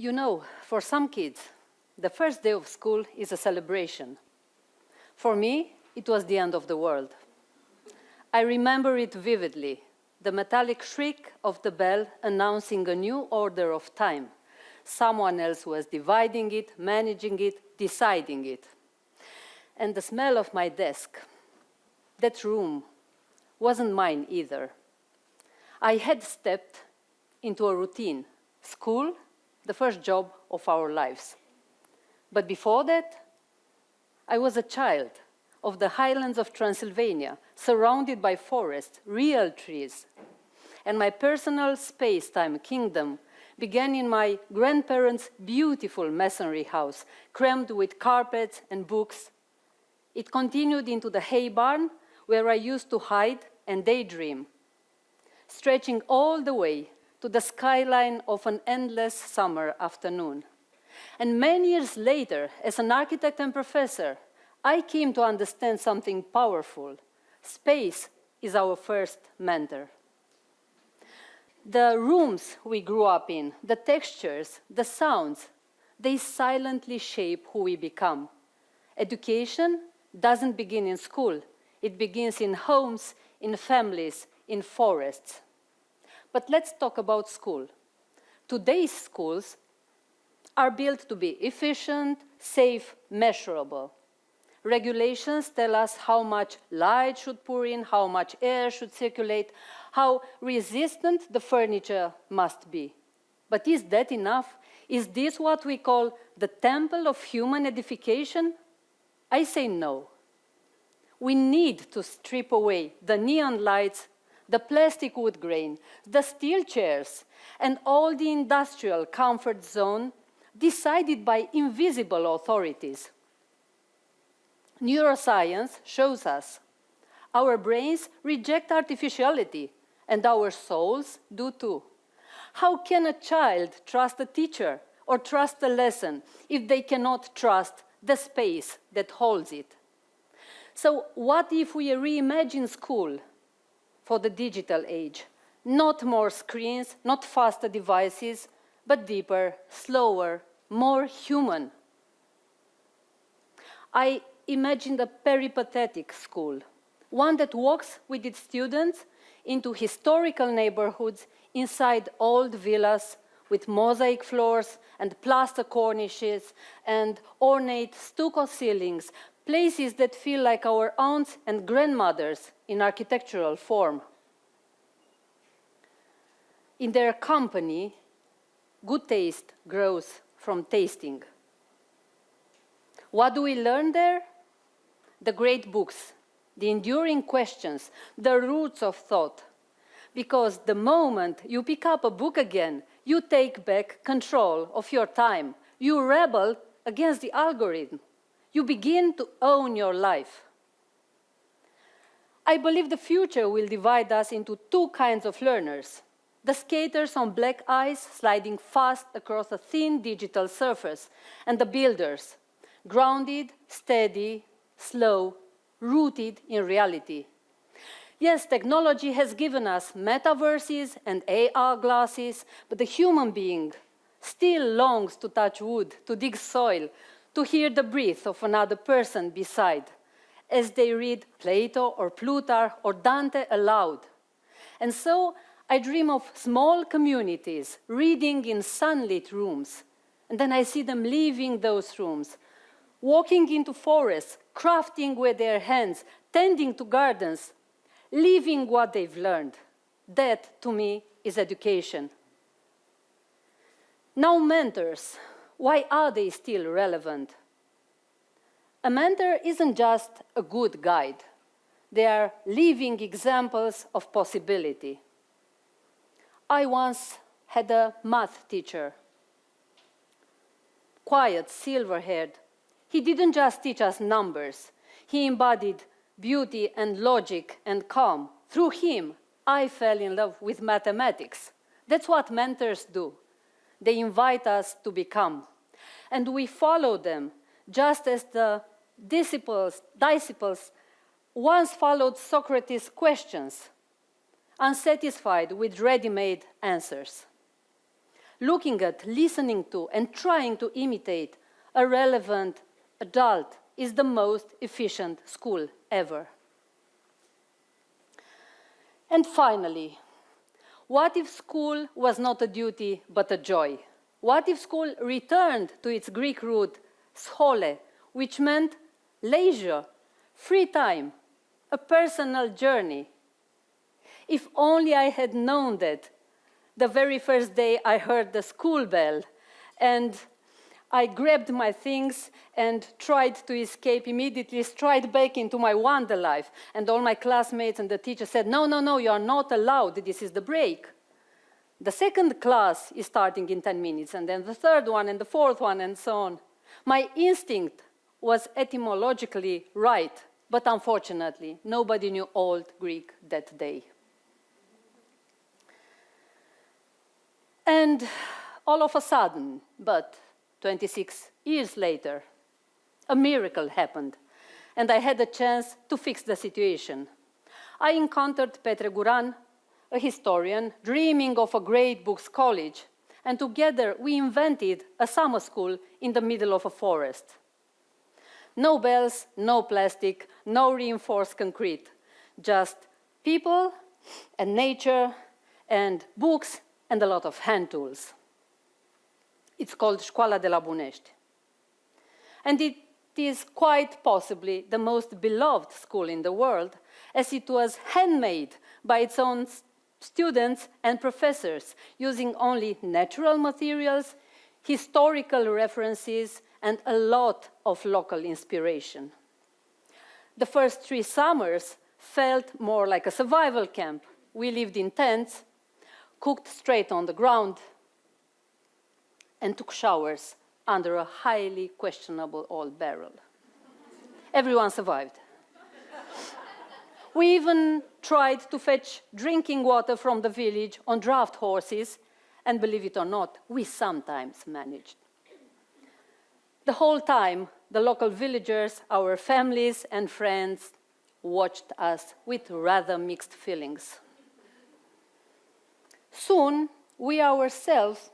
You know, for some kids, the first day of school is a celebration. For me, it was the end of the world. I remember it vividly, the metallic shriek of the bell announcing a new order of time. Someone else was dividing it, managing it, deciding it. And the smell of my desk, that room, wasn't mine either. I had stepped into a routine, school, the first job of our lives. But before that, I was a child of the highlands of Transylvania, surrounded by forests, real trees. And my personal space-time kingdom began in my grandparents' beautiful masonry house, crammed with carpets and books. It continued into the hay barn, where I used to hide and daydream, stretching all the way to the skyline of an endless summer afternoon. And many years later, as an architect and professor, I came to understand something powerful. Space is our first mentor. The rooms we grew up in, the textures, the sounds, they silently shape who we become. Education doesn't begin in school. It begins in homes, in families, in forests. But let's talk about school. Today's schools are built to be efficient, safe, measurable. Regulations tell us how much light should pour in, how much air should circulate, how resistant the furniture must be. But is that enough? Is this what we call the temple of human edification? I say no. We need to strip away the neon lights, the plastic wood grain, the steel chairs, and all the industrial comfort zone decided by invisible authorities. Neuroscience shows us our brains reject artificiality, and our souls do too. How can a child trust a teacher or trust a lesson if they cannot trust the space that holds it? So what if we reimagine school for the digital age? Not more screens, not faster devices, but deeper, slower, more human. I imagined a peripatetic school, one that walks with its students into historical neighborhoods inside old villas with mosaic floors and plaster cornices and ornate stucco ceilings, places that feel like our aunts and grandmothers in architectural form. In their company, good taste grows from tasting. What do we learn there? The great books, the enduring questions, the roots of thought. Because the moment you pick up a book again, you take back control of your time. You rebel against the algorithm. You begin to own your life. I believe the future will divide us into two kinds of learners. The skaters on black ice sliding fast across a thin digital surface, and the builders, grounded, steady, slow, rooted in reality. Yes, technology has given us metaverses and AR glasses, but the human being still longs to touch wood, to dig soil, to hear the breath of another person beside, as they read Plato or Plutarch or Dante aloud. And so I dream of small communities reading in sunlit rooms, and then I see them leaving those rooms, walking into forests, crafting with their hands, tending to gardens, living what they've learned. That, to me, is education. Now, mentors, why are they still relevant? A mentor isn't just a good guide. They are living examples of possibility. I once had a math teacher, quiet, silver-haired. He didn't just teach us numbers. He embodied beauty and logic and calm. Through him, I fell in love with mathematics. That's what mentors do. They invite us to become. And we follow them, just as the disciples once followed Socrates' questions, unsatisfied with ready-made answers. looking at, listening to, and trying to imitate a relevant adult is the most efficient school ever. And finally, what if school was not a duty but a joy? What if school returned to its Greek root, schole, which meant leisure, free time, a personal journey? If only I had known that the very first day I heard the school bell, and I grabbed my things and tried to escape immediately, straight back into my wonder life. And all my classmates and the teacher said, no, no, no, you are not allowed, this is the break. The second class is starting in 10 minutes, and then the third one, and the fourth one, and so on. My instinct was etymologically right, but unfortunately, nobody knew Old Greek that day. And all of a sudden, but 26 years later, a miracle happened, and I had a chance to fix the situation. I encountered Petre Guran, a historian, dreaming of a great books college, and together we invented a summer school in the middle of a forest. No bells, no plastic, no reinforced concrete, just people and nature and books and a lot of hand tools. It's called Schola de Launes. And it is quite possibly the most beloved school in the world, as it was handmade by its own students and professors, using only natural materials, historical references, and a lot of local inspiration. The first 3 summers felt more like a survival camp. We lived in tents, cooked straight on the ground, and took showers under a highly questionable old barrel. Everyone survived. We even tried to fetch drinking water from the village on draft horses, and believe it or not, we sometimes managed. The whole time, the local villagers, our families and friends, watched us with rather mixed feelings. Soon, we ourselves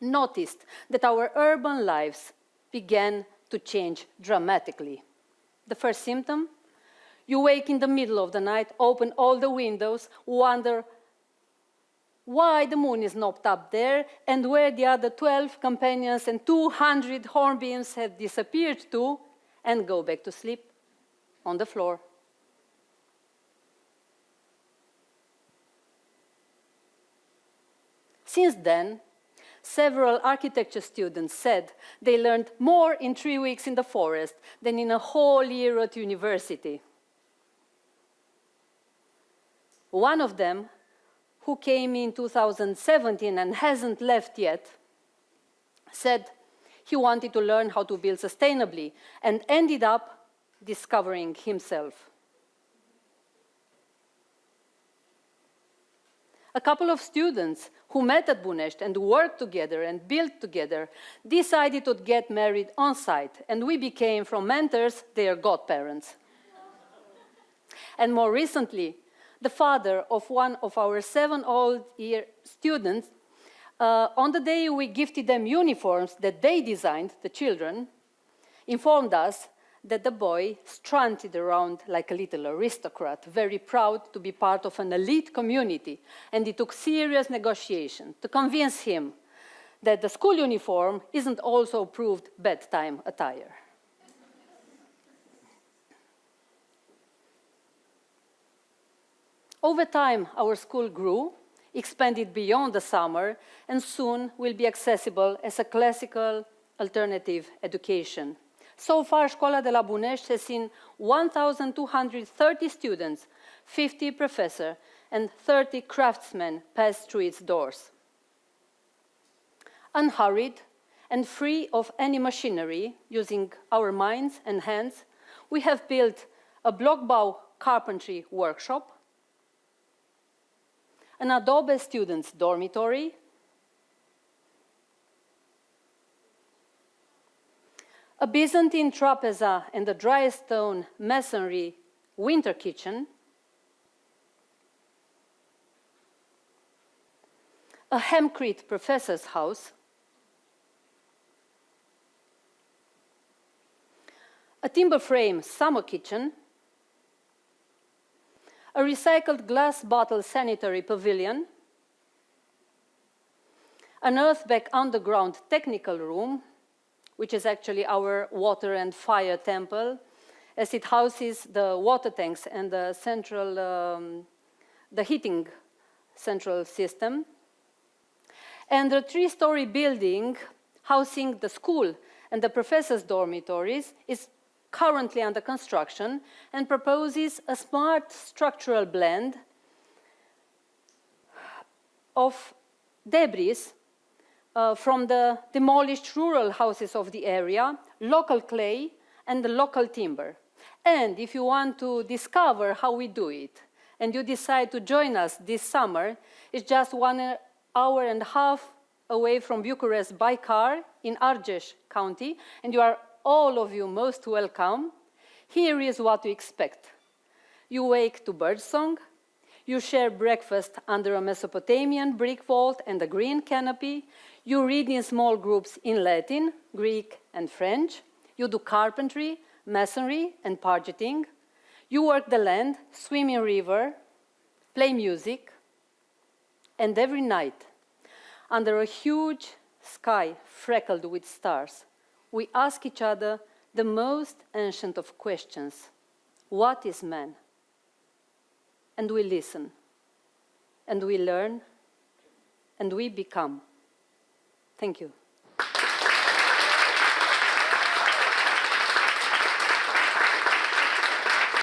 noticed that our urban lives began to change dramatically. The first symptom? You wake in the middle of the night, open all the windows, wonder why the moon is not up there and where the other 12 companions and 200 hornbeams have disappeared to, and go back to sleep on the floor. Since then, several architecture students said they learned more in 3 weeks in the forest than in a whole year at university. One of them, who came in 2017 and hasn't left yet, said he wanted to learn how to build sustainably and ended up discovering himself. A couple of students who met at Bunești and worked together and built together decided to get married on site, and we became, from mentors, their godparents. And more recently, the father of one of our 7-year-old students, on the day we gifted them uniforms that they designed, the children, informed us that the boy strutted around like a little aristocrat, very proud to be part of an elite community, and it took serious negotiation to convince him that the school uniform isn't also approved bedtime attire. Over time, our school grew, expanded beyond the summer, and soon will be accessible as a classical alternative education. So far, Schola de Launes has seen 1,230 students, 50 professors, and 30 craftsmen pass through its doors. Unhurried and free of any machinery, using our minds and hands, we have built a blockbow carpentry workshop, an Adobe students' dormitory, a Byzantine trapeza and a dry stone masonry winter kitchen, a hempcrete professor's house, a timber frame summer kitchen, a recycled glass bottle sanitary pavilion, an earthback underground technical room, which is actually our water and fire temple, as it houses the water tanks and the central, the heating central system, and a 3-story building housing the school and the professors' dormitories is currently under construction and proposes a smart structural blend of debris from the demolished rural houses of the area, local clay, and the local timber. And if you want to discover how we do it, and you decide to join us this summer, it's just 1.5 hours away from Bucharest by car in Argeș County, and you are all of you most welcome. Here is what to expect. You wake to birdsong, you share breakfast under a Mesopotamian brick vault and a green canopy, you read in small groups in Latin, Greek, and French, you do carpentry, masonry, and pargeting, you work the land, swim in river, play music, and every night, under a huge sky freckled with stars, we ask each other the most ancient of questions. What is man? And we listen, and we learn, and we become. Thank you.